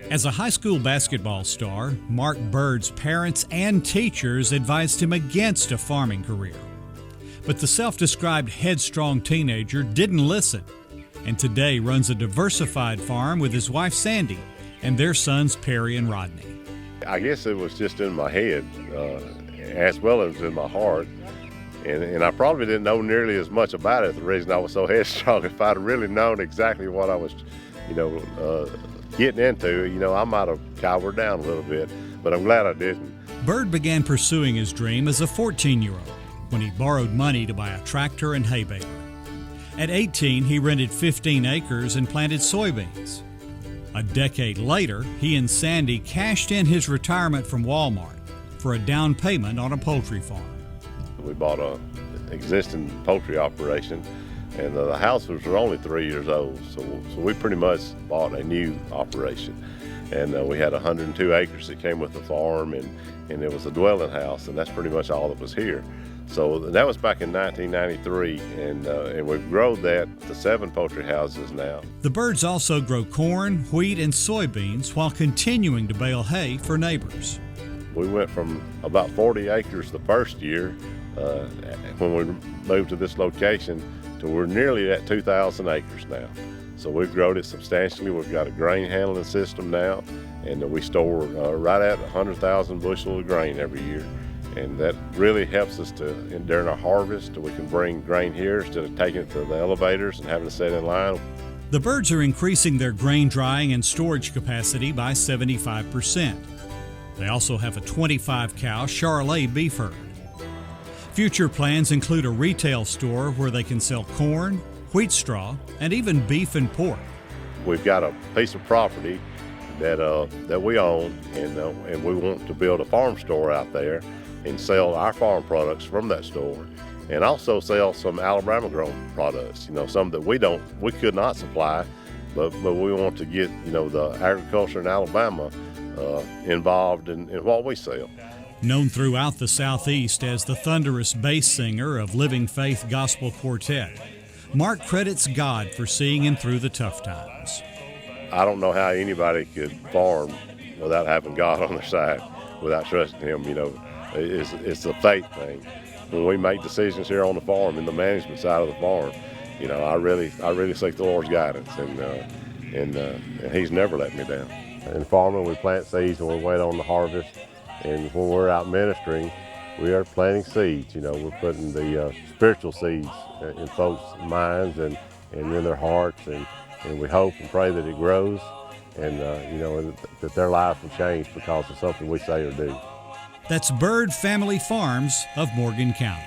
As a high school basketball star, Mark Byrd's parents and teachers advised him against a farming career. But the self-described headstrong teenager didn't listen, and today runs a diversified farm with his wife Sandy and their sons Perry and Rodney. I guess it was just in my head as well as in my heart, and I probably didn't know nearly as much about it. The reason I was so headstrong, if I'd really known exactly what I was, getting into, I might have cowered down a little bit, but I'm glad I didn't. Byrd began pursuing his dream as a 14-year-old when he borrowed money to buy a tractor and hay baler. At 18, he rented 15 acres and planted soybeans. A decade later, he and Sandy cashed in his retirement from Walmart for a down payment on a poultry farm. We bought an existing poultry operation, and the house was only 3 years old, so we pretty much bought a new operation. And we had 102 acres that came with the farm, and it was a dwelling house, and that's pretty much all that was here. So that was back in 1993, and we've grown that to 7 poultry houses now. The Byrds also grow corn, wheat, and soybeans while continuing to bale hay for neighbors. We went from about 40 acres the first year when we moved to this location to we're nearly at 2,000 acres now. So we've grown it substantially. We've got a grain handling system now, and we store right at 100,000 bushels of grain every year. And that really helps us during our harvest, we can bring grain here instead of taking it to the elevators and having to sit in line. The Byrds are increasing their grain drying and storage capacity by 75%. They also have a 25-cow Charolais beef herd. Future plans include a retail store where they can sell corn, wheat straw, and even beef and pork. We've got a piece of property that we own, and we want to build a farm store out there and sell our farm products from that store, and also sell some Alabama-grown products. Some that we could not supply, but we want to get the agriculture in Alabama involved in what we sell. Known throughout the Southeast as the thunderous bass singer of Living Faith Gospel Quartet, Mark credits God for seeing him through the tough times. I don't know how anybody could farm without having God on their side, without trusting Him. It's a faith thing. When we make decisions here on the farm, in the management side of the farm, I really seek the Lord's guidance, and He's never let me down. In farming, we plant seeds and we wait on the harvest. And when we're out ministering, we are planting seeds. We're putting the spiritual seeds in folks' minds and in their hearts, and we hope and pray that it grows, and that their life will change because of something we say or do. That's Byrd Family Farms of Morgan County.